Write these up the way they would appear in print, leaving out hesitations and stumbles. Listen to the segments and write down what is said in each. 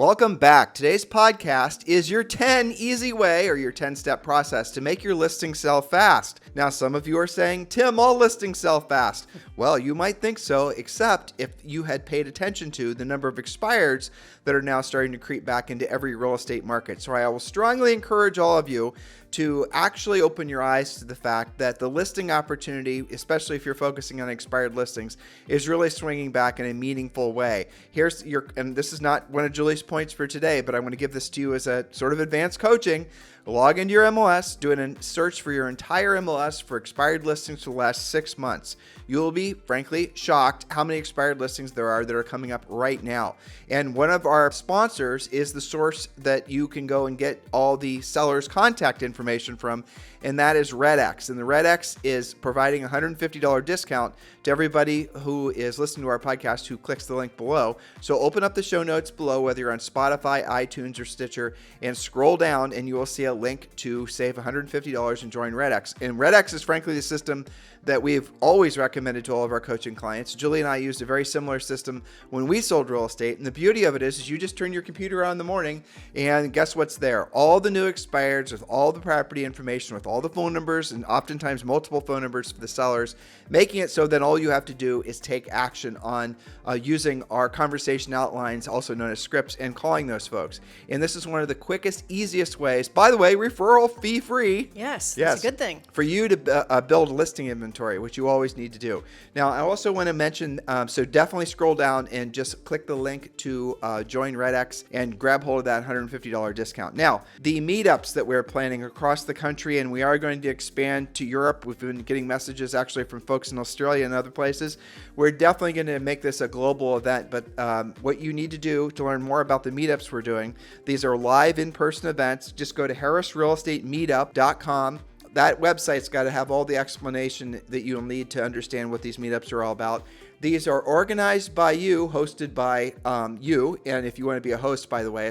Welcome back. Today's podcast is your 10 easy way or your 10-step process to make your listing sell fast. Now, some of you are saying, Tim, all listings sell fast. Well, you might think so, except if you had paid attention to the number of expireds that are now starting to creep back into every real estate market. So I will strongly encourage all of you to actually open your eyes to the fact that the listing opportunity, especially if you're focusing on expired listings, is really swinging back in a meaningful way. And this is not one of Julie's points for today, but I'm going to give this to you as a sort of advanced coaching. Log into your MLS, do a search for your entire MLS for expired listings for the last 6 months. You will be, frankly, shocked how many expired listings there are that are coming up right now. And one of our sponsors is the source that you can go and get all the sellers' contact information from, and that is RedX. And the RedX is providing a $150 discount to everybody who is listening to our podcast who clicks the link below. So open up the show notes below, whether you're on Spotify, iTunes, or Stitcher, and scroll down, and you will see a link to save $150 and join RedX. And RedX is frankly the system that we've always recommended to all of our coaching clients. Julie and I used a very similar system when we sold real estate. And the beauty of it is you just turn your computer on in the morning and guess what's there? All the new expireds with all the property information, with all the phone numbers, and oftentimes multiple phone numbers for the sellers, making it so that all you have to do is take action on using our conversation outlines, also known as scripts, and calling those folks. And this is one of the quickest, easiest ways. By the way, referral fee free. Yes, that's a good thing. For you to build a listing inventory, which you always need to do. Now, I also want to mention, so definitely scroll down and just click the link to join RedX and grab hold of that $150 discount. Now, the meetups that we're planning across the country, and we are going to expand to Europe. We've been getting messages actually from folks in Australia and other places. We're definitely going to make this a global event, but what you need to do to learn more about the meetups we're doing, these are live in-person events. Just go to harrisrealestatemeetup.com. That website's got to have all the explanation that you'll need to understand what these meetups are all about. These are organized by you, hosted by you. And if you want to be a host, by the way,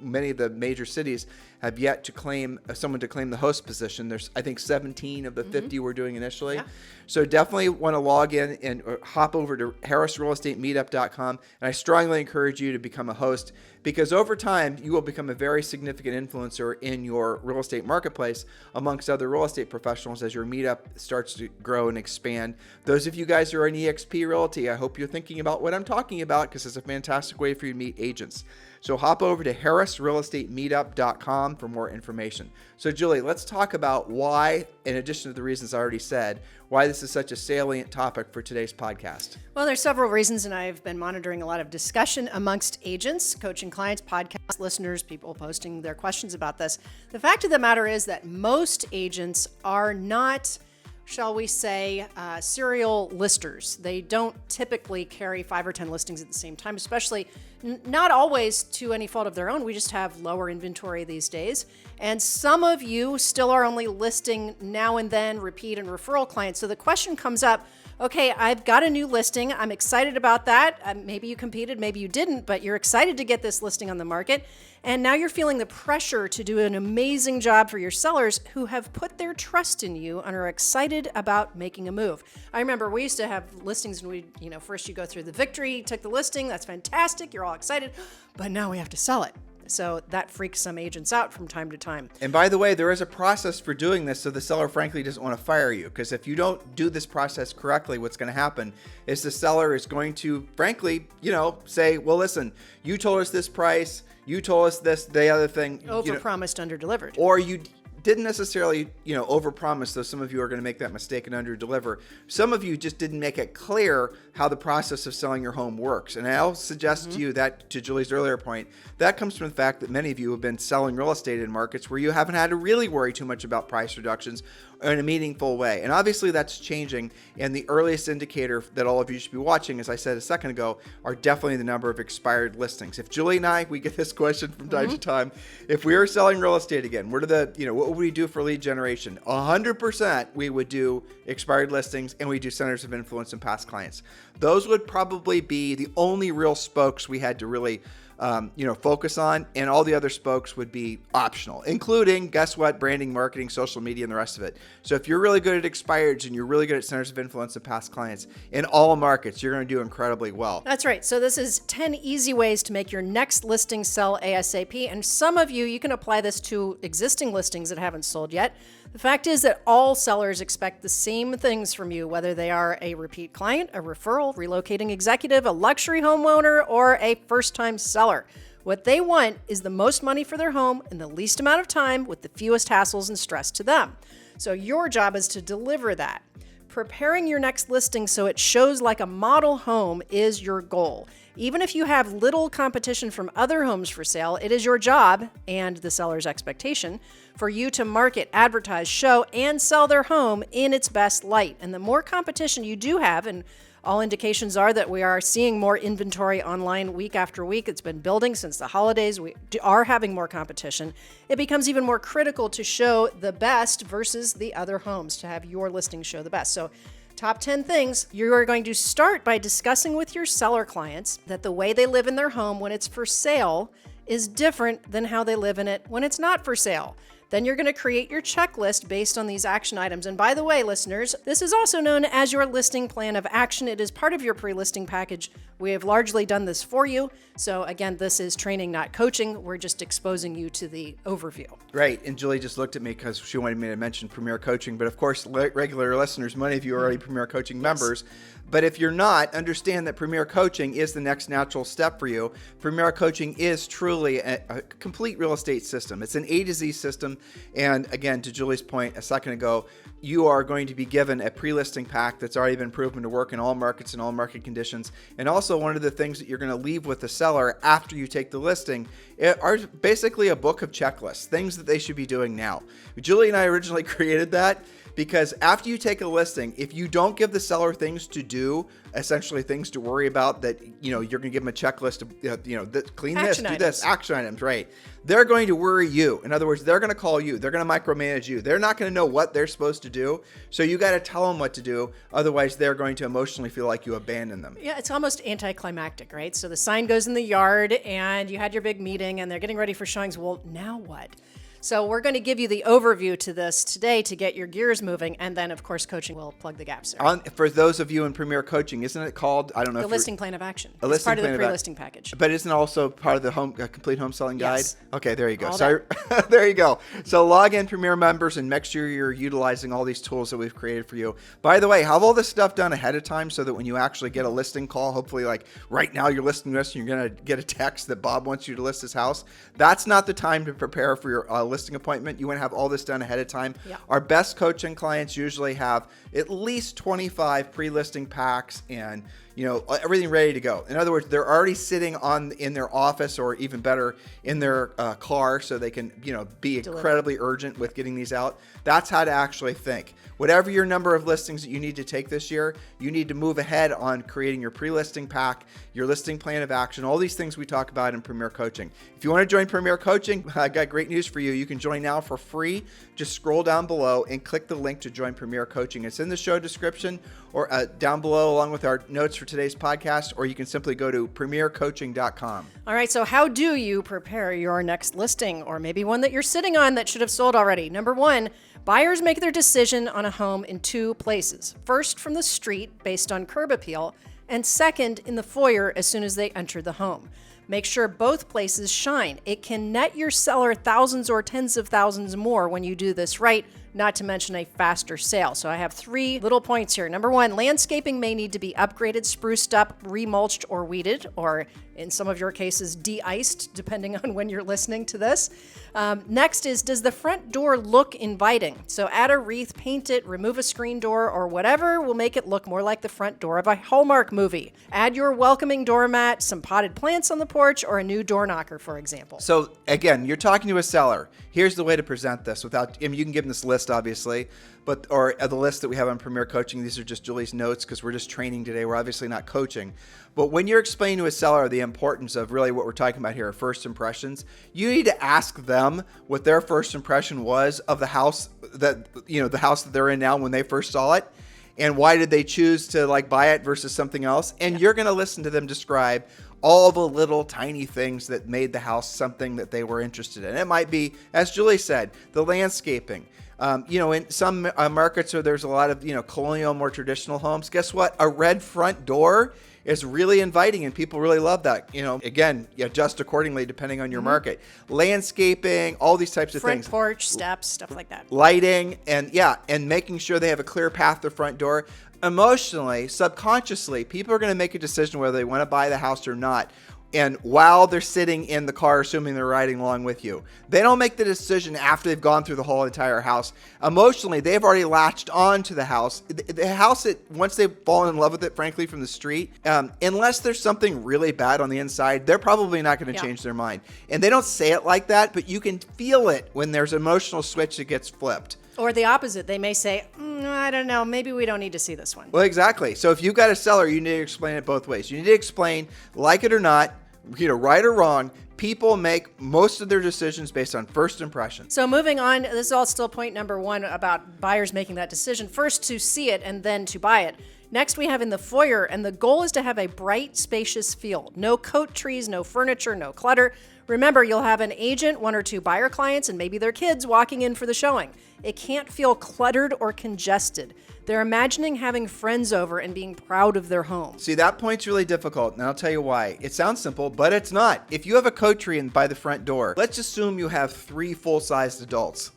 many of the major cities have yet to claim someone to claim the host position. There's, I think, 17 of the 50 we're doing initially. Yeah. So definitely want to log in and hop over to harrisrealestatemeetup.com. And I strongly encourage you to become a host, because over time, you will become a very significant influencer in your real estate marketplace amongst other real estate professionals as your meetup starts to grow and expand. Those of you guys who are in EXP Realty, I hope you're thinking about what I'm talking about, because it's a fantastic way for you to meet agents. So hop over to harrisrealestatemeetup.com for more information. So Julie, let's talk about why, in addition to the reasons I already said, why this is such a salient topic for today's podcast. Well, there's several reasons, and I've been monitoring a lot of discussion amongst agents, coaching clients, podcast listeners, people posting their questions about this. The fact of the matter is that most agents are not, shall we say, serial listers. They don't typically carry 5 or 10 listings at the same time, especially not always to any fault of their own. We just have lower inventory these days. And some of you still are only listing now and then, repeat and referral clients. So the question comes up, okay, I've got a new listing. I'm excited about that. Maybe you competed, maybe you didn't, but you're excited to get this listing on the market. And now you're feeling the pressure to do an amazing job for your sellers who have put their trust in you and are excited about making a move. I remember we used to have listings and first you go through the victory, took the listing, that's fantastic, you're all excited, but now we have to sell it. So that freaks some agents out from time to time. And by the way, there is a process for doing this, so the seller frankly doesn't want to fire you, because if you don't do this process correctly, what's going to happen is the seller is going to frankly, say, well, listen, you told us this price, you told us this, the other thing. Overpromised, under-delivered. Or you didn't necessarily, overpromise, though some of you are going to make that mistake and under-deliver. Some of you just didn't make it clear how the process of selling your home works. And I'll suggest to you that, to Julie's earlier point, that comes from the fact that many of you have been selling real estate in markets where you haven't had to really worry too much about price reductions in a meaningful way. And obviously that's changing. And the earliest indicator that all of you should be watching, as I said a second ago, are definitely the number of expired listings. If Julie and I, we get this question from time to time, if we were selling real estate again, what would we do for lead generation? 100% we would do expired listings, and we do centers of influence and past clients. Those would probably be the only real spokes we had to really focus on, and all the other spokes would be optional, including, guess what, branding, marketing, social media, and the rest of it. So if you're really good at expireds and you're really good at centers of influence and past clients in all markets, you're going to do incredibly well. That's right. So this is 10 easy ways to make your next listing sell ASAP. And some of you can apply this to existing listings that haven't sold yet. The fact is that all sellers expect the same things from you, whether they are a repeat client, a referral, relocating executive, a luxury homeowner, or a first-time seller. What they want is the most money for their home in the least amount of time with the fewest hassles and stress to them. So your job is to deliver that. Preparing your next listing so it shows like a model home is your goal. Even if you have little competition from other homes for sale, it is your job and the seller's expectation for you to market, advertise, show, and sell their home in its best light. And the more competition you do have, and all indications are that we are seeing more inventory online week after week. It's been building since the holidays. We are having more competition. It becomes even more critical to show the best versus the other homes, to have your listing show the best. So top 10 things. You are going to start by discussing with your seller clients that the way they live in their home when it's for sale is different than how they live in it when it's not for sale. Then you're going to create your checklist based on these action items. And by the way, listeners, this is also known as your listing plan of action. It is part of your pre-listing package. We have largely done this for you. So again, this is training, not coaching. We're just exposing you to the overview. Right. And Julie just looked at me because she wanted me to mention Premier Coaching. But of course, regular listeners, many of you are already Premier Coaching members. But if you're not, understand that Premier Coaching is the next natural step for you. Premier Coaching is truly a complete real estate system. It's an A to Z system. And again, to Julie's point a second ago, you are going to be given a pre-listing pack that's already been proven to work in all markets and all market conditions. And also one of the things that you're going to leave with the seller after you take the listing are basically a book of checklists, things that they should be doing now. Julie and I originally created that because after you take a listing, if you don't give the seller things to do, essentially things to worry about that, you're going to give them a checklist of, clean this, do this, action items, right? They're going to worry you. In other words, they're going to call you. They're going to micromanage you. They're not going to know what they're supposed to do. So you got to tell them what to do. Otherwise, they're going to emotionally feel like you abandon them. Yeah, it's almost anticlimactic, right? So the sign goes in the yard and you had your big meeting and they're getting ready for showings. Well, now what? So we're going to give you the overview to this today to get your gears moving. And then, of course, coaching will plug the gaps there. For those of you in Premier Coaching, isn't it called, I don't know. The listing plan of action. It's part of the pre-listing package. But isn't it also part of the complete home selling guide? Yes. Okay, there you go. So there you go. So log in Premier members and make sure you're utilizing all these tools that we've created for you. By the way, have all this stuff done ahead of time so that when you actually get a listing call, hopefully like right now you're listing this and you're going to get a text that Bob wants you to list his house. That's not the time to prepare for your listing appointment. You want to have all this done ahead of time. Yep. Our best coaching clients usually have at least 25 pre-listing packs and everything ready to go. In other words, they're already sitting in their office or even better in their car so they can be incredibly urgent with getting these out. That's how to actually think. Whatever your number of listings that you need to take this year, you need to move ahead on creating your pre-listing pack, your listing plan of action, all these things we talk about in Premier Coaching. If you want to join Premier Coaching, I got great news for you. You can join now for free. Just scroll down below and click the link to join Premier Coaching. It's in the show description or down below along with our notes for today's podcast, or you can simply go to premiercoaching.com. All right, so how do you prepare your next listing, or maybe one that you're sitting on that should have sold already? Number one, buyers make their decision on a home in two places. First, from the street based on curb appeal, and second, in the foyer as soon as they enter the home. Make sure both places shine. It can net your seller thousands or tens of thousands more when you do this right, not to mention a faster sale. So I have 3 little points here. Number one, landscaping may need to be upgraded, spruced up, remulched, or weeded, or in some of your cases, de-iced, depending on when you're listening to this. Next is, does the front door look inviting? So add a wreath, paint it, remove a screen door, or whatever will make it look more like the front door of a Hallmark movie. Add your welcoming doormat, some potted plants on the porch, or a new door knocker, for example. So again, you're talking to a seller. Here's the way to present this without, you can give them this list, obviously, or the list that we have on Premier Coaching. These are just Julie's notes because we're just training today. We're obviously not coaching. But when you're explaining to a seller the importance of really what we're talking about here, first impressions, you need to ask them what their first impression was of the house the house that they're in now when they first saw it. And why did they choose to buy it versus something else? And you're going to listen to them describe all the little tiny things that made the house something that they were interested in. It might be, as Julie said, the landscaping. In some markets where there's a lot of, colonial, more traditional homes, guess what? A red front door is really inviting and people really love that. Again, you adjust accordingly depending on your market. Landscaping, all these types of things. Front porch, steps, stuff like that. Lighting, and making sure they have a clear path to the front door. Emotionally, subconsciously, people are going to make a decision whether they want to buy the house or not. And while they're sitting in the car, assuming they're riding along with you, they don't make the decision after they've gone through the whole entire house. Emotionally, they've already latched on to the house. The house, once they've fallen in love with it, frankly, from the street, unless there's something really bad on the inside, they're probably not going to change their mind. And they don't say it like that, but you can feel it when there's an emotional switch that gets flipped. Or the opposite. They may say, I don't know, maybe we don't need to see this one. Well, exactly. So if you've got a seller, you need to explain it both ways. You need to explain, like it or not, right or wrong, people make most of their decisions based on first impressions. So moving on, this is all still point number one about buyers making that decision. First to see it and then to buy it. Next we have in the foyer, and the goal is to have a bright, spacious feel. No coat trees, no furniture, no clutter. Remember, you'll have an agent, one or two buyer clients, and maybe their kids walking in for the showing. It can't feel cluttered or congested. They're imagining having friends over and being proud of their home. See, that point's really difficult, and I'll tell you why. It sounds simple, but it's not. If you have a coat tree by the front door, let's assume you have 3 full-sized adults.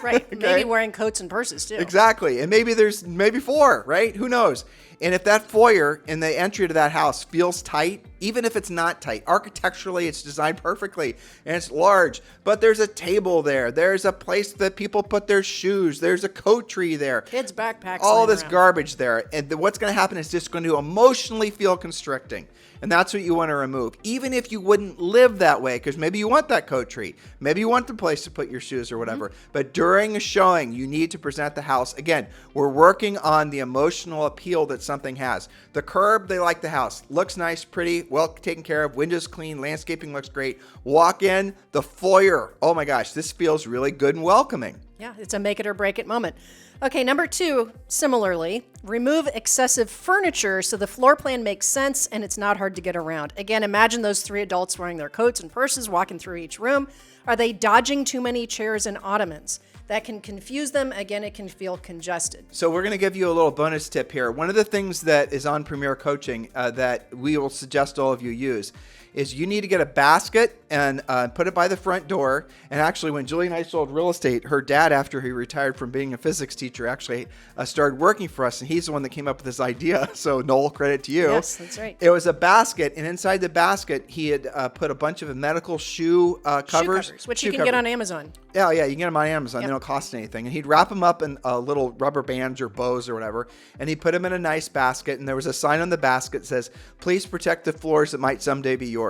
Right. Okay? Maybe wearing coats and purses too. Exactly. And maybe there's 4, right? Who knows? And if that foyer in the entry to that house feels tight, even if it's not tight, architecturally it's designed perfectly and it's large, but there's a table there. There's a place that people put their shoes. There's a coat tree there. Kids' backpacks. All this around. garbage there. And what's going to happen is just going to emotionally feel constricting. And that's what you want to remove. Even if you wouldn't live that way, because maybe you want that coat tree. Maybe you want the place to put your shoes or whatever. But during a showing, you need to present the house. Again, we're working on the emotional appeal that something has. The curb, they like the house. Looks nice, pretty, well taken care of. Windows clean. Landscaping looks great. Walk in, the foyer. Oh my gosh, this feels really good and welcoming. Yeah, it's a make it or break it moment. Okay, number 2, similarly, remove excessive furniture so the floor plan makes sense and it's not hard to get around. Again, imagine those 3 adults wearing their coats and purses walking through each room. Are they dodging too many chairs and ottomans? That can confuse them. Again, it can feel congested. So we're going to give you a little bonus tip here. One of the things that is on Premier Coaching that we will suggest all of you use is you need to get a basket and put it by the front door. And actually, when Julie and I sold real estate, her dad, after he retired from being a physics teacher, actually started working for us. And he's the one that came up with this idea. So Noel, credit to you. Yes, that's right. It was a basket. And inside the basket, he had put a bunch of medical shoe covers. Which you can get on Amazon. Yeah, you can get them on Amazon. They don't cost anything. And he'd wrap them up in little rubber bands or bows or whatever. And he put them in a nice basket. And there was a sign on the basket that says, "Please protect the floors that might someday be yours."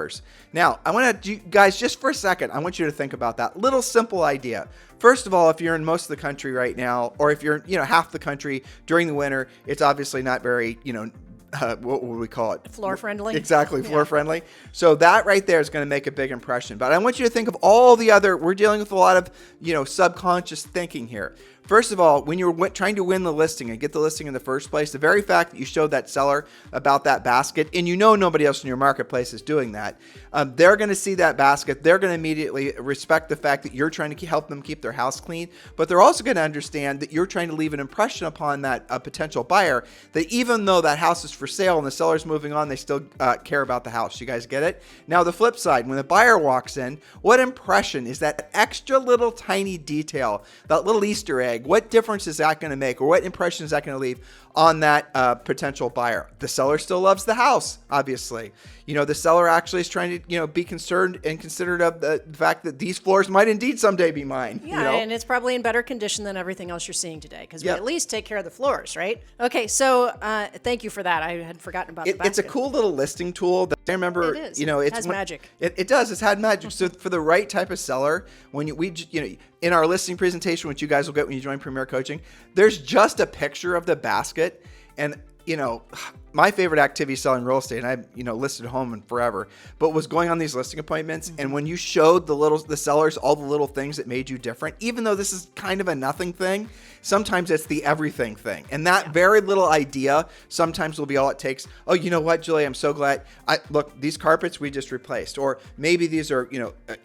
Now, I want to, guys, just for a second, I want you to think about that little simple idea. First of all, if you're in most of the country right now, or if you're, half the country during the winter, it's obviously not very, what would we call it? Floor friendly. Exactly, floor friendly. So that right there is going to make a big impression. But I want you to think of all the other, we're dealing with a lot of, subconscious thinking here. First of all, when you're trying to win the listing and get the listing in the first place, the very fact that you showed that seller about that basket, and nobody else in your marketplace is doing that, they're going to see that basket. They're going to immediately respect the fact that you're trying to help them keep their house clean, but they're also going to understand that you're trying to leave an impression upon that potential buyer that even though that house is for sale and the seller's moving on, they still care about the house. You guys get it? Now, the flip side, when the buyer walks in, what impression is that extra little tiny detail, that little Easter egg? What difference is that going to make, or what impression is that going to leave on that potential buyer? The seller still loves the house, obviously. The seller actually is trying to, be concerned and considerate of the fact that these floors might indeed someday be mine. Yeah, and it's probably in better condition than everything else you're seeing today, because we at least take care of the floors, right? Okay, so thank you for that. I had forgotten about the basket. It's a cool little listing tool that I remember. It is. It has magic. It does. It's had magic. So for the right type of seller, when in our listing presentation, which you guys will get when you join Premier Coaching, there's just a picture of the basket, and my favorite activity selling real estate, and I listed home and forever, but was going on these listing appointments. And when you showed the sellers all the little things that made you different, even though this is kind of a nothing thing, sometimes it's the everything thing. And that very little idea sometimes will be all it takes. Oh, you know what, Julie, I'm so glad. Look, these carpets we just replaced, or maybe these are,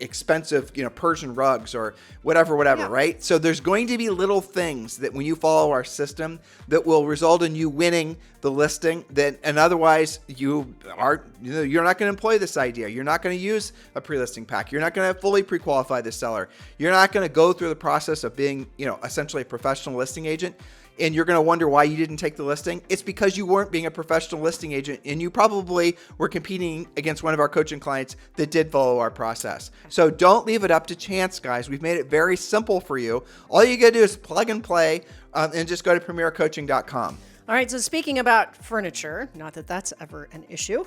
expensive, Persian rugs or whatever, right? So there's going to be little things that when you follow our system that will result in you winning the listing, and otherwise you're not going to employ this idea. You're not going to use a pre-listing pack. You're not going to fully pre-qualify the seller. You're not going to go through the process of being, essentially a professional listing agent. And you're going to wonder why you didn't take the listing. It's because you weren't being a professional listing agent, and you probably were competing against one of our coaching clients that did follow our process. So don't leave it up to chance, guys. We've made it very simple for you. All you got to do is plug and play and just go to premiercoaching.com. All right, so speaking about furniture, not that that's ever an issue,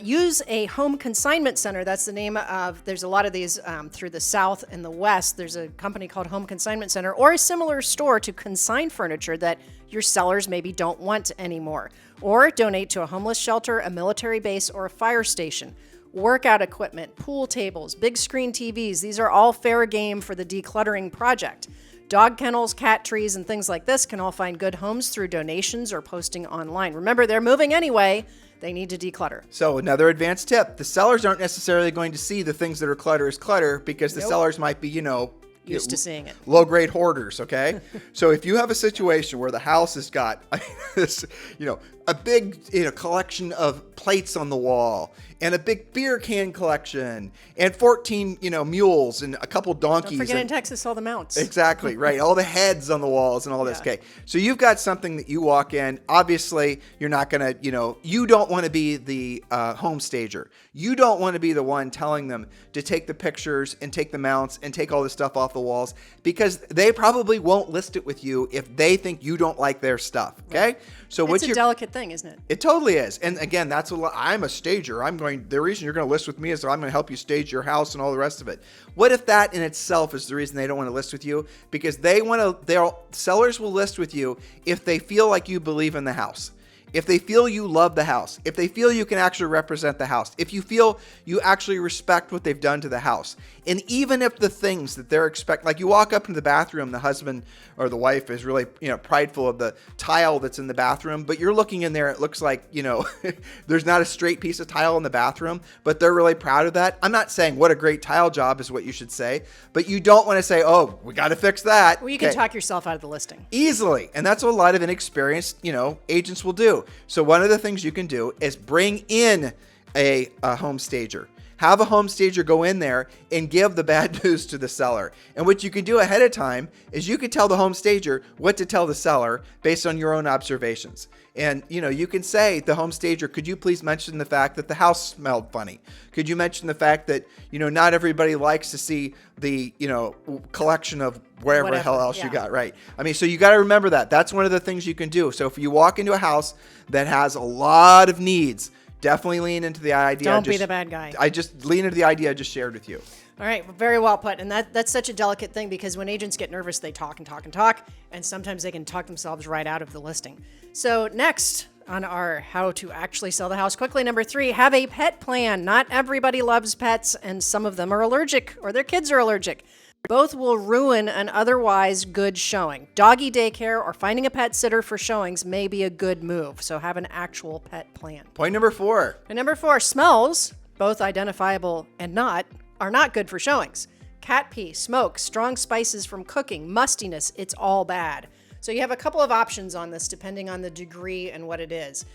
use a home consignment center. That's the name of, there's a lot of these through the South and the West. There's a company called Home Consignment Center, or a similar store to consign furniture that your sellers maybe don't want anymore. Or donate to a homeless shelter, a military base, or a fire station. Workout equipment, pool tables, big screen TVs, these are all fair game for the decluttering project. Dog kennels, cat trees, and things like this can all find good homes through donations or posting online. Remember, they're moving anyway. They need to declutter. So another advanced tip, the sellers aren't necessarily going to see the things that are clutter as clutter, because the sellers might be, used to seeing it. Low-grade hoarders, okay? So if you have a situation where the house has got this, a big collection of plates on the wall, and a big beer can collection, and 14 mules, and a couple donkeys. Don't forget in Texas all the mounts. Exactly, right. All the heads on the walls and all this. Okay, so you've got something that you walk in. Obviously, you're not gonna, you don't want to be the home stager. You don't want to be the one telling them to take the pictures and take the mounts and take all this stuff off the walls, because they probably won't list it with you if they think you don't like their stuff. Okay, right. So it's a delicate thing, isn't it? It totally is. And again, that's I'm a stager. The reason you're going to list with me is I'm going to help you stage your house and all the rest of it. What if that in itself is the reason they don't want to list with you? Because sellers will list with you if they feel like you believe in the house. If they feel you love the house, if they feel you can actually represent the house, if you feel you actually respect what they've done to the house, and even if the things that they're like you walk up into the bathroom, the husband or the wife is really, prideful of the tile that's in the bathroom, but you're looking in there, it looks like, there's not a straight piece of tile in the bathroom, but they're really proud of that. I'm not saying what a great tile job is what you should say, but you don't want to say, oh, we got to fix that. Well, you can talk yourself out of the listing. Easily. And that's what a lot of inexperienced, agents will do. So one of the things you can do is bring in a home stager. Have a home stager go in there and give the bad news to the seller. And what you can do ahead of time is you can tell the home stager what to tell the seller based on your own observations. And, you can say, the home stager, could you please mention the fact that the house smelled funny? Could you mention the fact that, not everybody likes to see the, collection of whatever the hell else you got, right? So you got to remember that. That's one of the things you can do. So if you walk into a house that has a lot of needs, definitely lean into the idea. Don't be the bad guy. I just lean into the idea I just shared with you. All right, very well put. And that's such a delicate thing, because when agents get nervous, they talk and talk and talk, and sometimes they can talk themselves right out of the listing. So next on our how to actually sell the house quickly, number 3, have a pet plan. Not everybody loves pets, and some of them are allergic, or their kids are allergic. Both will ruin an otherwise good showing. Doggy daycare or finding a pet sitter for showings may be a good move, so have an actual pet plan. Point number 4. And number 4, smells, both identifiable and not, are not good for showings. Cat pee, smoke, strong spices from cooking, mustiness, it's all bad. So you have a couple of options on this depending on the degree and what it is.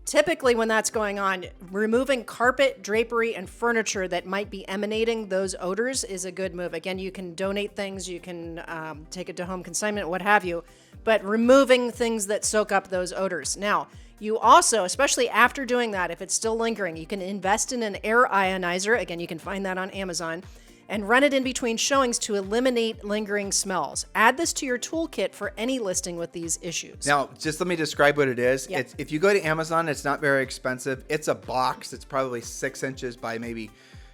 Typically, when that's going on, removing carpet, drapery, and furniture that might be emanating those odors is a good move. Again, you can donate things, you can take it to home consignment, what have you, but removing things that soak up those odors. Now, you also, especially after doing that, if it's still lingering, you can invest in an air ionizer. Again, you can find that on Amazon. And run it in between showings to eliminate lingering smells. Add this to your toolkit for any listing with these issues. Now, just let me describe what it is. Yep. If you go to Amazon, it's not very expensive. It's a box. It's probably 6 inches by maybe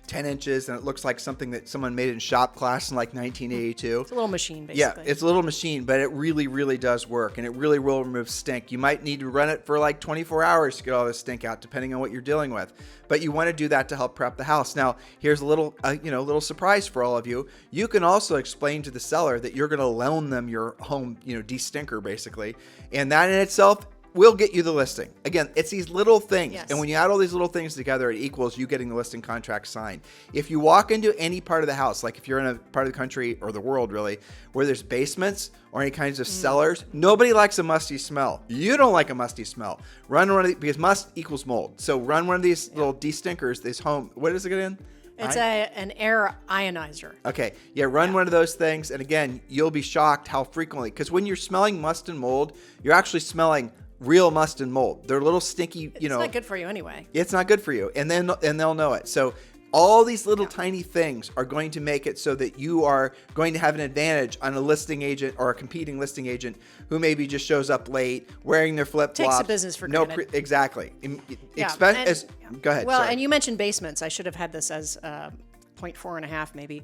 10 inches and it looks like something that someone made in shop class in like 1982. It's a little machine, basically. Yeah, it's a little machine, but it really, really does work, and it really will remove stink. You might need to run it for like 24 hours to get all this stink out, depending on what you're dealing with. But you want to do that to help prep the house. Now, here's a little, little surprise for all of you. You can also explain to the seller that you're going to loan them your home, de-stinker, basically, and that in itself will get you the listing. Again, it's these little things. Yes. And when you add all these little things together, it equals you getting the listing contract signed. If you walk into any part of the house, like if you're in a part of the country or the world really, where there's basements or any kinds of cellars, nobody likes a musty smell. You don't like a musty smell. Run one of these, because must equals mold. So run one of these little de-stinkers, this home, what is it again? It's an air ionizer. Okay. Yeah, run one of those things. And again, you'll be shocked how frequently, because when you're smelling must and mold, you're actually smelling real must and mold. They're little stinky, It's not good for you anyway. It's not good for you. And they'll know it. So all these little tiny things are going to make it so that you are going to have an advantage on a listing agent or a competing listing agent who maybe just shows up late, wearing their flip-flops. Takes the business for granted. Exactly. Yeah. Go ahead. Well, sorry. and you mentioned basements. I should have had this as 0.4.5 maybe.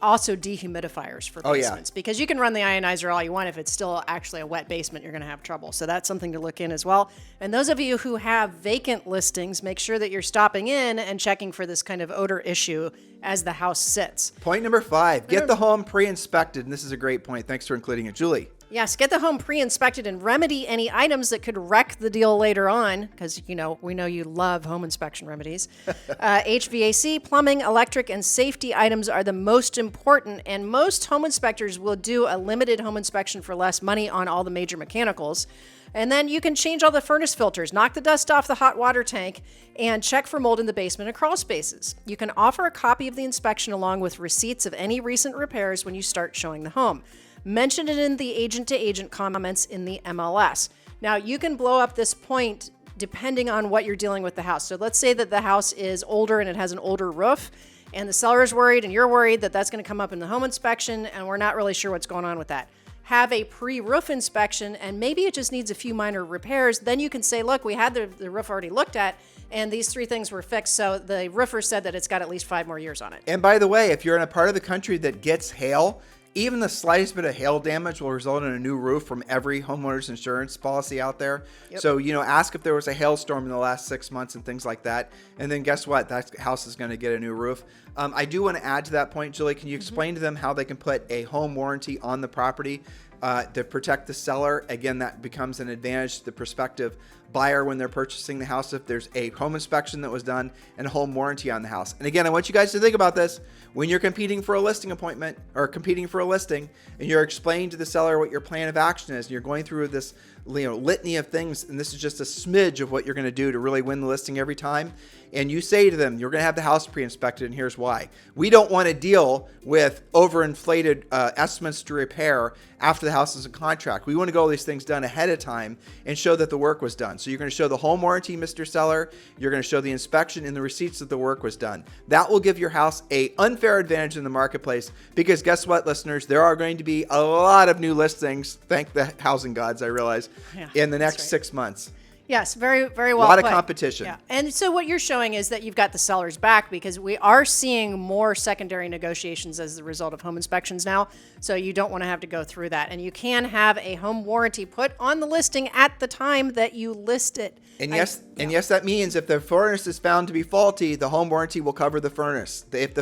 Also dehumidifiers for basements, because you can run the ionizer all you want. If it's still actually a wet basement, you're going to have trouble. So that's something to look in as well. And those of you who have vacant listings, make sure that you're stopping in and checking for this kind of odor issue as the house sits. Point number 5, get the home pre-inspected. And this is a great point. Thanks for including it. Julie. Yes, get the home pre-inspected and remedy any items that could wreck the deal later on, because, we know you love home inspection remedies. HVAC, plumbing, electric, and safety items are the most important, and most home inspectors will do a limited home inspection for less money on all the major mechanicals. And then you can change all the furnace filters, knock the dust off the hot water tank, and check for mold in the basement and crawl spaces. You can offer a copy of the inspection along with receipts of any recent repairs when you start showing the home. Mention it in the agent-to-agent comments in the MLS. Now, you can blow up this point depending on what you're dealing with the house. So let's say that the house is older and it has an older roof, and the seller is worried and you're worried that that's going to come up in the home inspection, and we're not really sure what's going on with that. Have a pre-roof inspection, and maybe it just needs a few minor repairs. Then you can say, look, we had the roof already looked at, and these 3 things were fixed. So the roofer said that it's got at least 5 more years on it. And by the way, if you're in a part of the country that gets hail, even the slightest bit of hail damage will result in a new roof from every homeowner's insurance policy out there. Yep. So, ask if there was a hailstorm in the last 6 months and things like that. And then guess what? That house is going to get a new roof. I do want to add to that point, Julie. Can you explain to them how they can put a home warranty on the property to protect the seller? Again, that becomes an advantage to the prospective buyer when they're purchasing the house if there's a home inspection that was done and a home warranty on the house. And again, I want you guys to think about this. When you're competing for a listing appointment or competing for a listing and you're explaining to the seller what your plan of action is, and you're going through this litany of things, and this is just a smidge of what you're going to do to really win the listing every time, and you say to them, you're going to have the house pre-inspected, and here's why. We don't want to deal with overinflated estimates to repair after the house is in contract. We want to get all these things done ahead of time and show that the work was done. So you're going to show the home warranty, Mr. Seller. You're going to show the inspection and the receipts that the work was done. That will give your house an unfair advantage in the marketplace, because guess what, listeners? There are going to be a lot of new listings, thank the housing gods, I realize, in the next 6 months. Yes, very, very well. A lot of competition. Yeah. And so what you're showing is that you've got the seller's back, because we are seeing more secondary negotiations as the result of home inspections now. So you don't want to have to go through that. And you can have a home warranty put on the listing at the time that you list it. And yes, that means if the furnace is found to be faulty, the home warranty will cover the furnace. If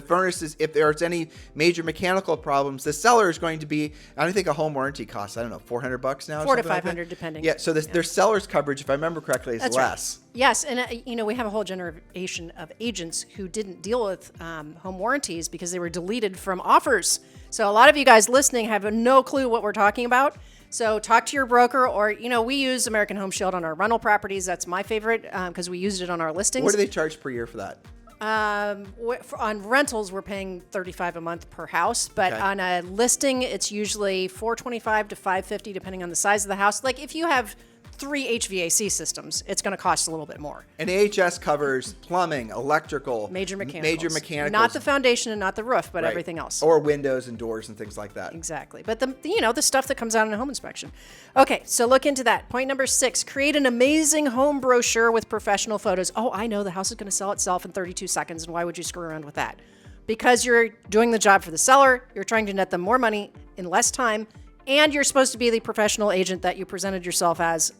there's any major mechanical problems, the seller is going to be, I don't think a home warranty costs, I don't know, $400 now? $400 to $500 depending. Yeah, so their seller's coverage, if I remember correctly, is That's less. Right. Yes, and we have a whole generation of agents who didn't deal with home warranties because they were deleted from offers. So a lot of you guys listening have no clue what we're talking about. So talk to your broker, or, we use American Home Shield on our rental properties. That's my favorite because we used it on our listings. What do they charge per year for that? On rentals, we're paying $35 a month per house, but on a listing, it's usually $425 to $550, depending on the size of the house. Like if you have 3 HVAC systems, it's going to cost a little bit more. And AHS covers plumbing, electrical, Major mechanicals. mechanicals. Not the foundation and not the roof, but Right. everything else. Or windows and doors and things like that. Exactly. But the stuff that comes out in a home inspection. Okay, so look into that. Point number 6, create an amazing home brochure with professional photos. Oh, I know the house is going to sell itself in 32 seconds, and why would you screw around with that? Because you're doing the job for the seller, you're trying to net them more money in less time, and you're supposed to be the professional agent that you presented yourself as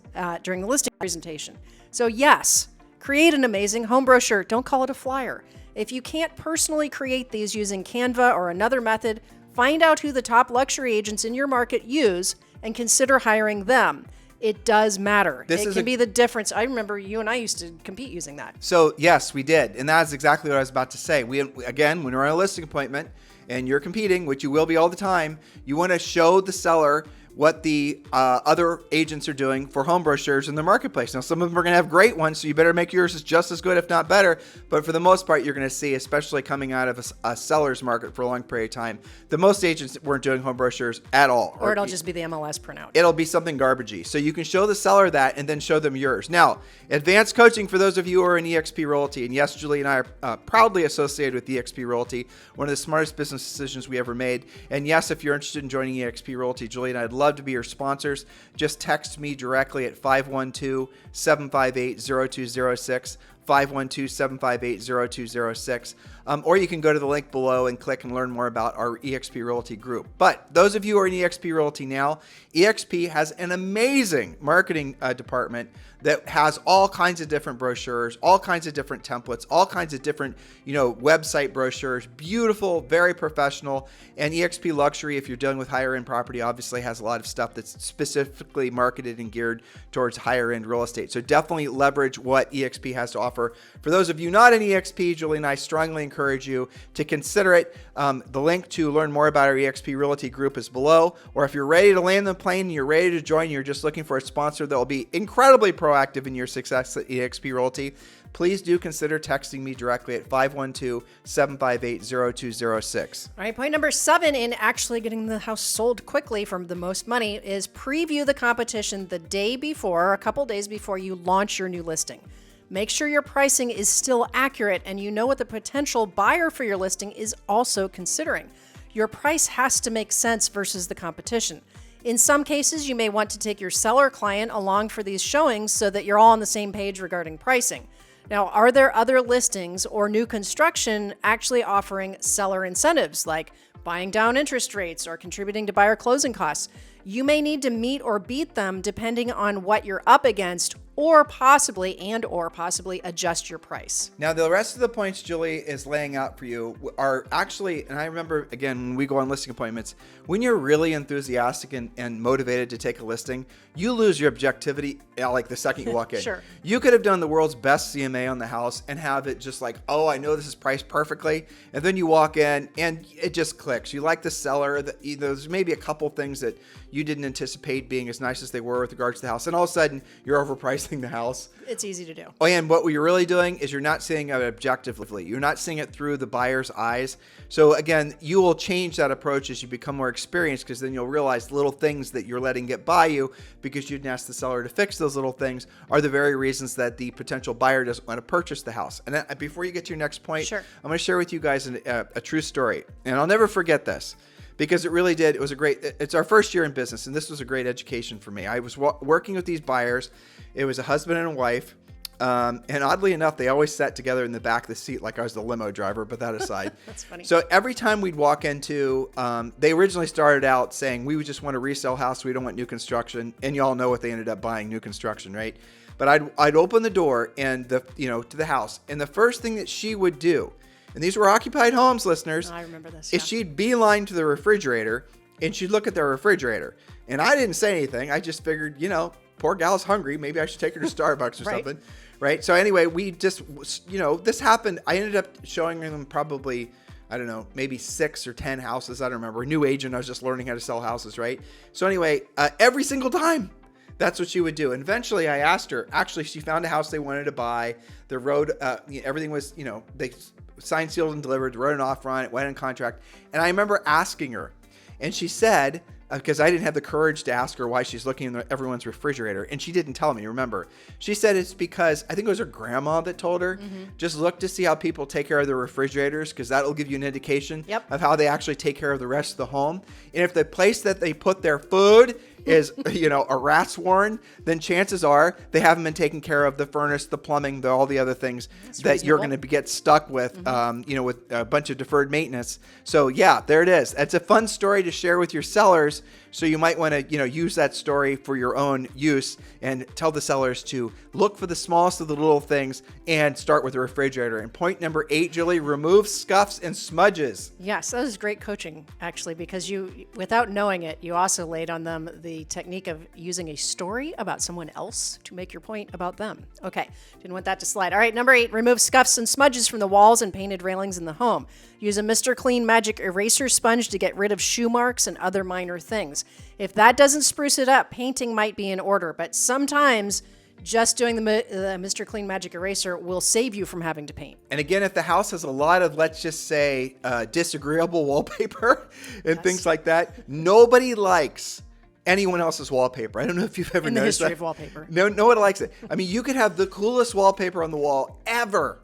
during the listing presentation. So yes, create an amazing home brochure. Don't call it a flyer. If you can't personally create these using Canva or another method, find out who the top luxury agents in your market use and consider hiring them. It does matter. It can be the difference. I remember you and I used to compete using that. So yes, we did. And that's exactly what I was about to say. Again, when we're on a listing appointment and you're competing, which you will be all the time, you want to show the seller what the other agents are doing for home brochures in the marketplace. Now, some of them are going to have great ones, so you better make yours just as good, if not better. But for the most part, you're going to see, especially coming out of a seller's market for a long period of time, that most agents weren't doing home brochures at all. Or it'll just be the MLS printout. It'll be something garbagey. So you can show the seller that and then show them yours. Now, advanced coaching for those of you who are in eXp Realty. And yes, Julie and I are proudly associated with eXp Realty, one of the smartest business decisions we ever made. And yes, if you're interested in joining eXp Realty, Julie and I'd love to be your sponsors. Just text me directly at 512-758-0206. 512-758-0206. Or you can go to the link below and click and learn more about our eXp Realty group. But those of you who are in eXp Realty now, eXp has an amazing marketing department that has all kinds of different brochures, all kinds of different templates, all kinds of different, website brochures, beautiful, very professional. And eXp Luxury, if you're dealing with higher end property, obviously has a lot of stuff that's specifically marketed and geared towards higher end real estate. So definitely leverage what eXp has to offer. For those of you not in eXp, Julie and I strongly encourage you to consider it. The link to learn more about our eXp Realty group is below. Or if you're ready to land the plane and you're ready to join, you're just looking for a sponsor that will be incredibly proactive in your success at eXp Realty, please do consider texting me directly at 512-758-0206. All right, point number 7 in actually getting the house sold quickly for the most money is preview the competition the day before, a couple days before you launch your new listing. Make sure your pricing is still accurate and you know what the potential buyer for your listing is also considering. Your price has to make sense versus the competition. In some cases, you may want to take your seller client along for these showings so that you're all on the same page regarding pricing. Now, are there other listings or new construction actually offering seller incentives like buying down interest rates or contributing to buyer closing costs? You may need to meet or beat them depending on what you're up against, or possibly adjust your price. Now, the rest of the points Julie is laying out for you are actually, and I remember, again, when we go on listing appointments, when you're really enthusiastic and motivated to take a listing, you lose your objectivity like the second you walk in. Sure. You could have done the world's best CMA on the house and have it just like, oh, I know this is priced perfectly. And then you walk in and it just clicks. You like the seller. There's maybe a couple things that you didn't anticipate being as nice as they were with regards to the house. And all of a sudden, you're overpricing the house. It's easy to do. Oh, and what you're really doing is you're not seeing it objectively. You're not seeing it through the buyer's eyes. So again, you will change that approach as you become more experienced, because then you'll realize little things that you're letting get by you because you didn't ask the seller to fix those little things are the very reasons that the potential buyer doesn't want to purchase the house. And then, before you get to your next point, sure, I'm going to share with you guys a true story. And I'll never forget this, because it really did. It's our first year in business, and this was a great education for me. I was working with these buyers. It was a husband and a wife. And oddly enough, they always sat together in the back of the seat like I was the limo driver, but that aside. That's funny. So every time we'd walk into, they originally started out saying, we would just want a resale house. We don't want new construction. And you all know what they ended up buying, new construction, right? But I'd open the door and to the house. And the first thing that she would do, and these were occupied homes, listeners. I remember this. Is she'd beeline to the refrigerator and she'd look at the refrigerator. And I didn't say anything. I just figured, poor gal's hungry. Maybe I should take her to Starbucks or right. something. Right. So anyway, we just, this happened. I ended up showing them probably, I don't know, maybe 6 or 10 houses. I don't remember. A new agent. I was just learning how to sell houses. Right. So anyway, every single time, that's what she would do. And eventually I asked her, actually, she found a house they wanted to buy. The road, everything was, they signed, sealed, and delivered, wrote an offer on it, went in contract. And I remember asking her, and she said, because I didn't have the courage to ask her why she's looking in everyone's refrigerator. And she didn't tell me, remember. She said it's because, I think it was her grandma that told her, just look to see how people take care of their refrigerators, because that'll give you an indication of how they actually take care of the rest of the home. And if the place that they put their food is, a rat's warren, then chances are they haven't been taking care of the furnace, the plumbing, all the other things that you're going to get stuck with, with a bunch of deferred maintenance. So yeah, there it is. That's a fun story to share with your sellers. So you might want to, use that story for your own use and tell the sellers to look for the smallest of the little things and start with the refrigerator. And point number 8, Julie, remove scuffs and smudges. Yes, that was great coaching, actually, because you, without knowing it, you also laid on them the technique of using a story about someone else to make your point about them. Okay, didn't want that to slide. All right, number 8, remove scuffs and smudges from the walls and painted railings in the home. Use a Mr. Clean Magic Eraser Sponge to get rid of shoe marks and other minor things. If that doesn't spruce it up, painting might be in order, but sometimes just doing the Mr. Clean Magic Eraser will save you from having to paint. And again, if the house has a lot of, let's just say, disagreeable wallpaper and things like that, nobody likes anyone else's wallpaper. I don't know if you've ever noticed that. In the history of wallpaper. No one likes it. I mean, you could have the coolest wallpaper on the wall ever,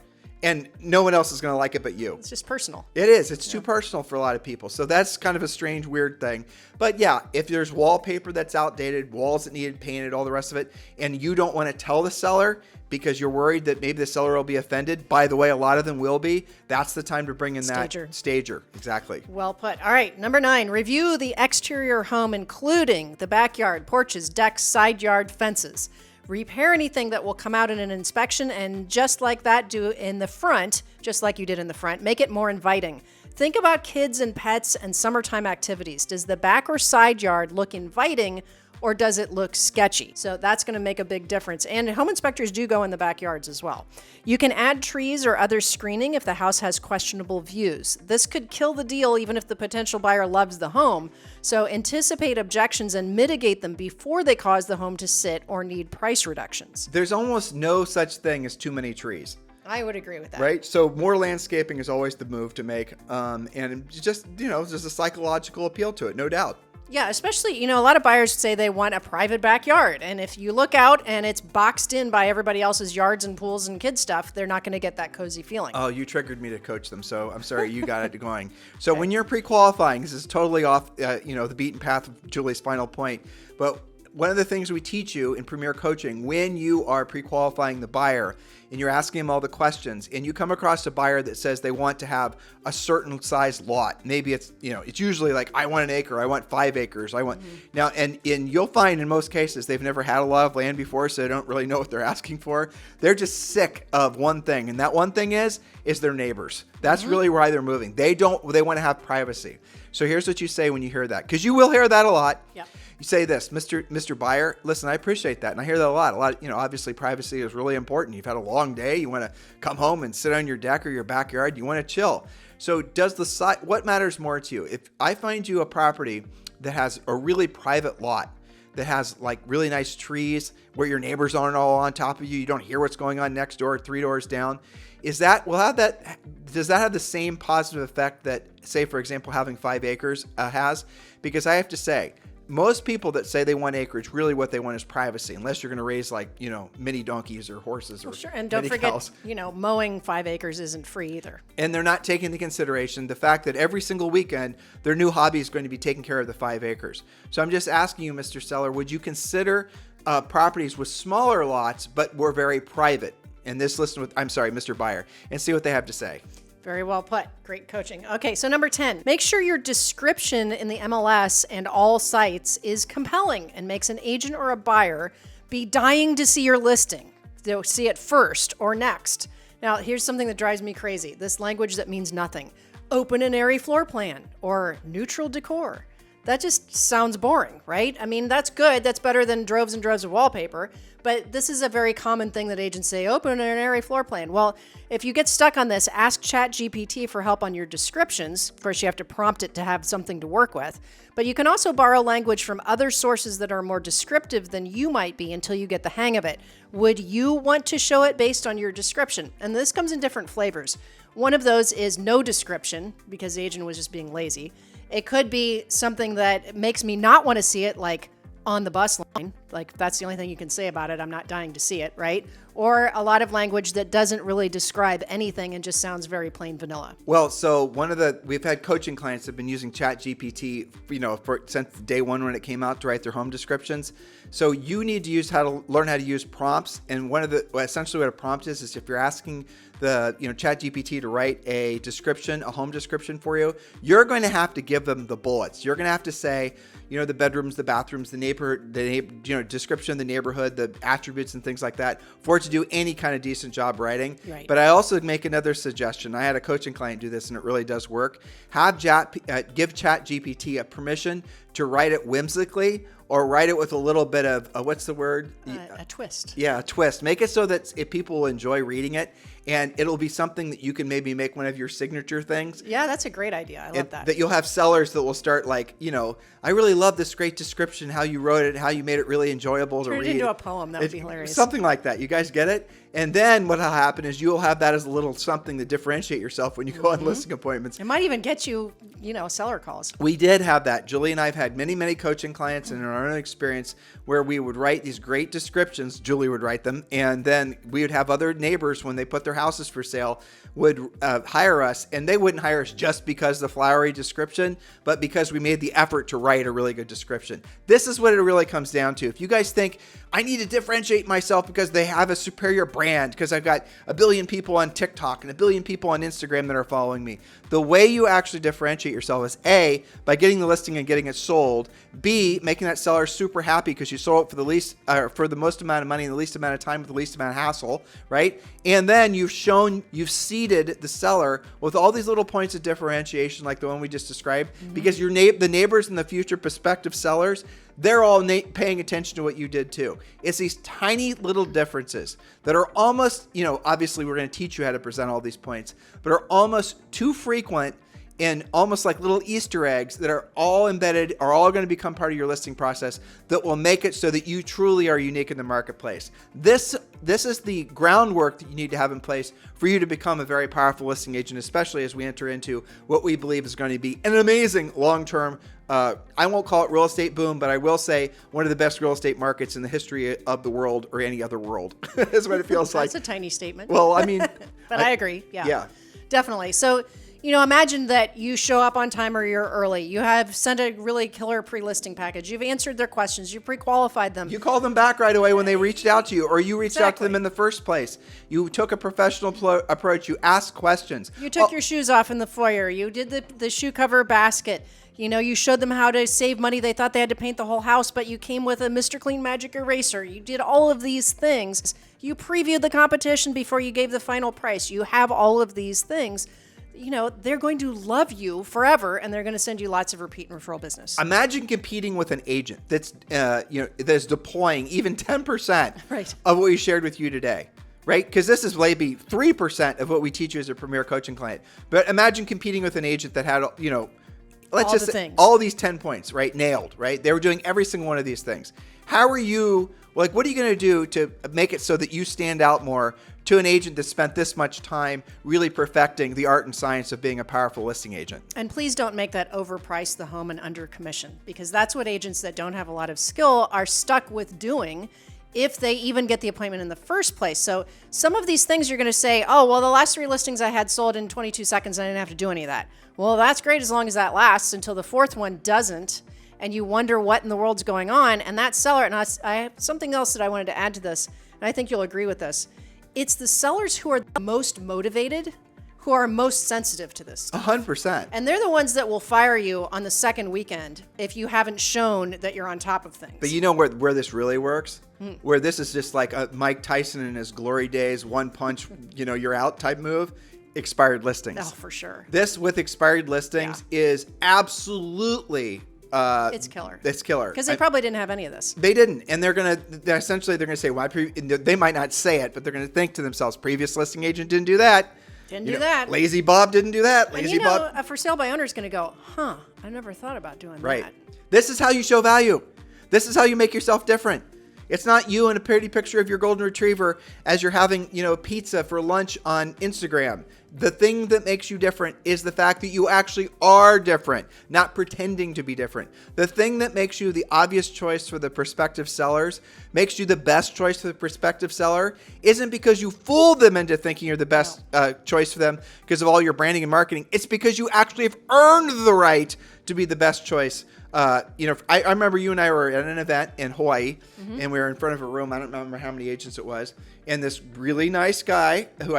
and no one else is going to like it but you. It's just personal. It is. It's too personal for a lot of people. So that's kind of a strange, weird thing. But yeah, if there's wallpaper that's outdated, walls that needed painted, all the rest of it, and you don't want to tell the seller because you're worried that maybe the seller will be offended, by the way, a lot of them will be, that's the time to bring in that stager. Exactly. Well put. All right, number 9, review the exterior home, including the backyard, porches, decks, side yard, fences. Repair anything that will come out in an inspection, and just like that, do in the front, just like you did in the front. Make it more inviting. Think about kids and pets and summertime activities. Does the back or side yard look inviting, or does it look sketchy? So that's going to make a big difference. And home inspectors do go in the backyards as well. You can add trees or other screening if the house has questionable views. This could kill the deal even if the potential buyer loves the home. So anticipate objections and mitigate them before they cause the home to sit or need price reductions. There's almost no such thing as too many trees. I would agree with that. Right? So more landscaping is always the move to make. And just, there's a psychological appeal to it, no doubt. Yeah, especially, a lot of buyers say they want a private backyard. And if you look out and it's boxed in by everybody else's yards and pools and kid stuff, they're not going to get that cozy feeling. Oh, you triggered me to coach them. So I'm sorry you got it going. So when you're pre-qualifying, this is totally off, the beaten path of Julie's final point. But one of the things we teach you in Premier Coaching, when you are pre-qualifying the buyer and you're asking them all the questions and you come across a buyer that says they want to have a certain size lot, maybe it's, it's usually like, I want an acre, I want 5 acres, I want now, and you'll find in most cases, they've never had a lot of land before, so they don't really know what they're asking for. They're just sick of one thing. And that one thing is their neighbors. That's really why they're moving. They want to have privacy. So here's what you say when you hear that, because you will hear that a lot. Yeah. You say this, Mr. Buyer, listen, I appreciate that. And I hear that a lot. Obviously privacy is really important. You've had a long day. You want to come home and sit on your deck or your backyard. You want to chill. So what matters more to you? If I find you a property that has a really private lot, that has like really nice trees where your neighbors aren't all on top of you, you don't hear what's going on next door, 3 doors down, does that have the same positive effect that, say, for example, having 5 acres has? Because I have to say, most people that say they want acreage, really what they want is privacy, unless you're going to raise mini donkeys or horses or sure. And don't forget, cows. Mowing 5 acres isn't free either. And they're not taking into consideration the fact that every single weekend, their new hobby is going to be taking care of the 5 acres. So I'm just asking you, Mr. Seller, would you consider properties with smaller lots, but were very private? And Mr. Buyer, and see what they have to say. Very well put. Great coaching. Okay, so number 10, make sure your description in the MLS and all sites is compelling and makes an agent or a buyer be dying to see your listing. They'll see it first or next. Now, here's something that drives me crazy. This language that means nothing. Open and airy floor plan or neutral decor. That just sounds boring, right? I mean, that's good. That's better than droves and droves of wallpaper. But this is a very common thing that agents say, open an airy floor plan. Well, if you get stuck on this, ask ChatGPT for help on your descriptions. Of course, you have to prompt it to have something to work with. But you can also borrow language from other sources that are more descriptive than you might be until you get the hang of it. Would you want to show it based on your description? And this comes in different flavors. One of those is no description, because the agent was just being lazy. It could be something that makes me not want to see it, like on the bus line. Like, that's the only thing you can say about it. I'm not dying to see it, right? Or a lot of language that doesn't really describe anything and just sounds very plain vanilla. Well, so we've had coaching clients that have been using ChatGPT, since day one when it came out to write their home descriptions. So you need to learn how to use prompts. And essentially what a prompt is if you're asking the ChatGPT to write a home description for you, you're going to have to give them the bullets. You're going to have to say, the bedrooms, the bathrooms, the neighborhood, description of the neighborhood, the attributes and things like that for it to do any kind of decent job writing. Right. But I also make another suggestion. I had a coaching client do this and it really does work. Give ChatGPT a permission to write it whimsically or write it with a little bit of, what's the word? A twist. Yeah, a twist. Make it so that if people enjoy reading it, and it'll be something that you can maybe make one of your signature things. Yeah, that's a great idea. I love that. That you'll have sellers that will start I really love this great description, how you wrote it, how you made it really enjoyable to read. Turn it into a poem. That would be hilarious. Something like that. You guys get it? And then what'll happen is you'll have that as a little something to differentiate yourself when you go on listing appointments. It might even get you, seller calls. We did have that. Julie and I have had many, many coaching clients, and in our own experience, where we would write these great descriptions. Julie would write them, and then we would have other neighbors, when they put their houses for sale, would hire us, and they wouldn't hire us just because of the flowery description, but because we made the effort to write a really good description. This is what it really comes down to. If you guys think, I need to differentiate myself because they have a superior brand, because I've got a billion people on TikTok and a billion people on Instagram that are following me. The way you actually differentiate yourself is A, by getting the listing and getting it sold. B, making that seller super happy because you sold it for the most amount of money in the least amount of time with the least amount of hassle, right? And then you've seeded the seller with all these little points of differentiation, like the one we just described, because the neighbors and the future prospective sellers, they're all paying attention to what you did too. It's these tiny little differences that are almost, obviously we're going to teach you how to present all these points, but are almost too frequent and almost like little Easter eggs that are all embedded, are all going to become part of your listing process that will make it so that you truly are unique in the marketplace. This is the groundwork that you need to have in place for you to become a very powerful listing agent, especially as we enter into what we believe is going to be an amazing long-term, I won't call it real estate boom, but I will say one of the best real estate markets in the history of the world, or any other world, is what it feels like. That's a tiny statement. Well, I mean. But I agree. Yeah. Definitely. So, imagine that you show up on time or you're early. You have sent a really killer pre-listing package. You've answered their questions. You pre-qualified them. You called them back right away when they reached out to you, or you reached out to them in the first place. You took a professional approach. You asked questions. You took your shoes off in the foyer. You did the shoe cover basket. You showed them how to save money. They thought they had to paint the whole house, but you came with a Mr. Clean Magic Eraser. You did all of these things. You previewed the competition before you gave the final price. You have all of these things. They're going to love you forever, and they're going to send you lots of repeat and referral business. Imagine competing with an agent that's deploying even 10% right. of what we shared with you today. Right? Because this is maybe 3% of what we teach you as a premier coaching client. But imagine competing with an agent that had, let's just say all these 10 points, right? Nailed, right? They were doing every single one of these things. How are you, what are you going to do to make it so that you stand out more to an agent that spent this much time really perfecting the art and science of being a powerful listing agent? And please don't make that overprice the home and under commission, because that's what agents that don't have a lot of skill are stuck with doing if they even get the appointment in the first place. So some of these things you're going to say, oh, well, the last 3 listings I had sold in 22 seconds. I didn't have to do any of that. Well, that's great as long as that lasts until the 4th one doesn't, and you wonder what in the world's going on. And that seller, and I have something else that I wanted to add to this, and I think you'll agree with this. It's the sellers who are the most motivated who are most sensitive to this stuff. 100%. And they're the ones that will fire you on the second weekend if you haven't shown that you're on top of things. But you know where this really works? Where this is just like a Mike Tyson in his glory days, one punch, you're out type move. Expired listings. Oh, for sure. This with expired listings is absolutely it's killer. It's killer. Because they probably didn't have any of this. They didn't. And they're going to say, well, they might not say it, but they're going to think to themselves, previous listing agent didn't do that. Didn't do that. Lazy Bob didn't do that. Lazy Bob. A for sale by owner is going to go, I never thought about doing that. This is how you show value. This is how you make yourself different. It's not you and a pretty picture of your golden retriever as you're having, pizza for lunch on Instagram. The thing that makes you different is the fact that you actually are different, not pretending to be different. The thing that makes you the obvious choice for the prospective sellers, makes you the best choice for the prospective seller, isn't because you fooled them into thinking you're the best choice for them because of all your branding and marketing. It's because you actually have earned the right to be the best choice. I remember you and I were at an event in Hawaii, and we were in front of a room. I don't remember how many agents it was. And this really nice guy who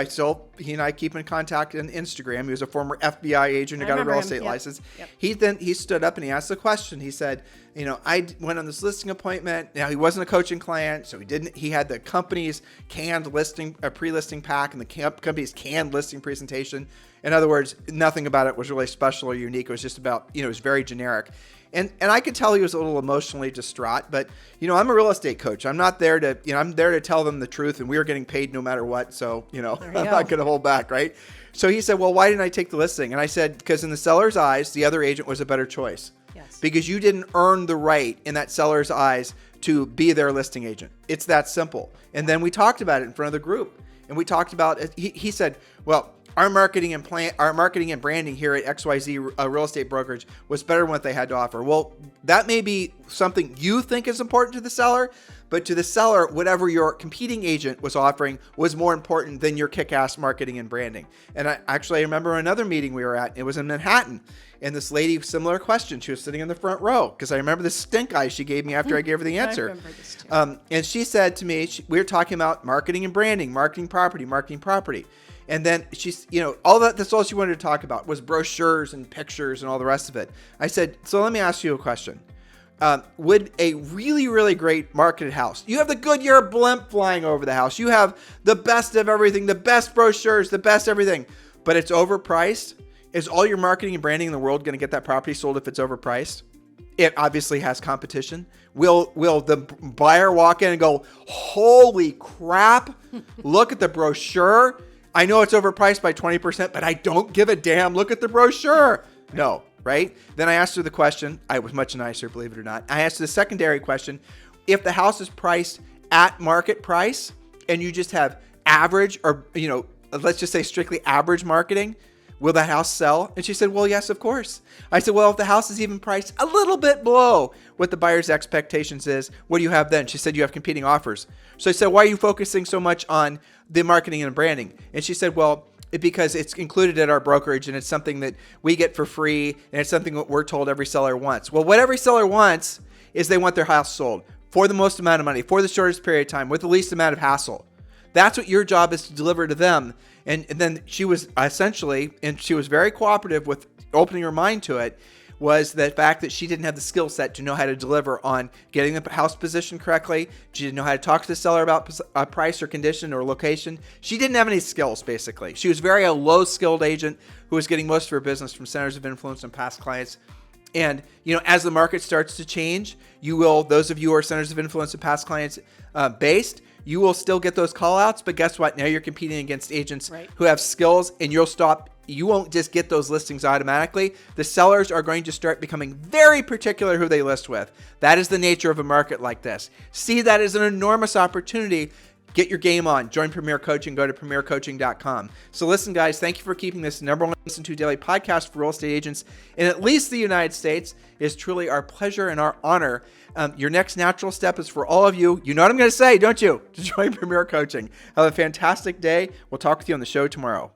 he and I keep in contact on Instagram. He was a former FBI agent who got a real estate license. Yep. He stood up and he asked the question. He said, I went on this listing appointment. Now he wasn't a coaching client, so he had the company's canned listing, a pre-listing pack, and the company's canned listing presentation. In other words, nothing about it was really special or unique. It was just about, it was very generic. And I could tell he was a little emotionally distraught, but I'm a real estate coach. I'm not there to, I'm there to tell them the truth, and we are getting paid no matter what. So, I'm not going to hold back, right? So he said, well, why didn't I take the listing? And I said, because in the seller's eyes, the other agent was a better choice. Yes. Because you didn't earn the right in that seller's eyes to be their listing agent. It's that simple. And then we talked about it in front of the group, and we talked about it. He said, well, our marketing and branding here at XYZ Real Estate Brokerage was better than what they had to offer. Well, that may be something you think is important to the seller, but to the seller, whatever your competing agent was offering was more important than your kick-ass marketing and branding. And I remember another meeting we were at. It was in Manhattan. And this lady, similar question. She was sitting in the front row because I remember the stink eye she gave me after I gave her the answer. I remember this too. And she said to me, we were talking about marketing and branding, marketing property. And then she's, that's all she wanted to talk about was brochures and pictures and all the rest of it. I said, so let me ask you a question. Would a really, really great marketed house, you have the Goodyear blimp flying over the house, you have the best of everything, the best brochures, the best everything, but it's overpriced? Is all your marketing and branding in the world going to get that property sold if it's overpriced? It obviously has competition. Will the buyer walk in and go, holy crap, look at the brochure? I know it's overpriced by 20%, but I don't give a damn. Look at the brochure. No, right? Then I asked her the question. I was much nicer, believe it or not. I asked her the secondary question. If the house is priced at market price and you just have average or, let's just say strictly average marketing, will that house sell? And she said, well, yes, of course. I said, well, if the house is even priced a little bit below what the buyer's expectations is, what do you have then? She said, you have competing offers. So I said, why are you focusing so much on the marketing and branding? And she said, well, because it's included at our brokerage and it's something that we get for free and it's something that we're told every seller wants. Well, what every seller wants is they want their house sold for the most amount of money, for the shortest period of time, with the least amount of hassle. That's what your job is to deliver to them. And then she was essentially, and she was very cooperative with opening her mind to it, was the fact that she didn't have the skill set to know how to deliver on getting the house positioned correctly. She didn't know how to talk to the seller about price or condition or location. She didn't have any skills, basically. She was a low-skilled agent who was getting most of her business from centers of influence and past clients. And, as the market starts to change, those of you who are centers of influence and past clients based, you will still get those call outs, but guess what? Now you're competing against agents who have skills, and you won't just get those listings automatically. The sellers are going to start becoming very particular who they list with. That is the nature of a market like this. See that as an enormous opportunity. Get your game on. Join Premier Coaching. Go to premiercoaching.com. So listen, guys, thank you for keeping this number one listen to daily podcast for real estate agents in at least the United States. It is truly our pleasure and our honor. Your next natural step is for all of you. You know what I'm going to say, don't you? To join Premier Coaching. Have a fantastic day. We'll talk with you on the show tomorrow.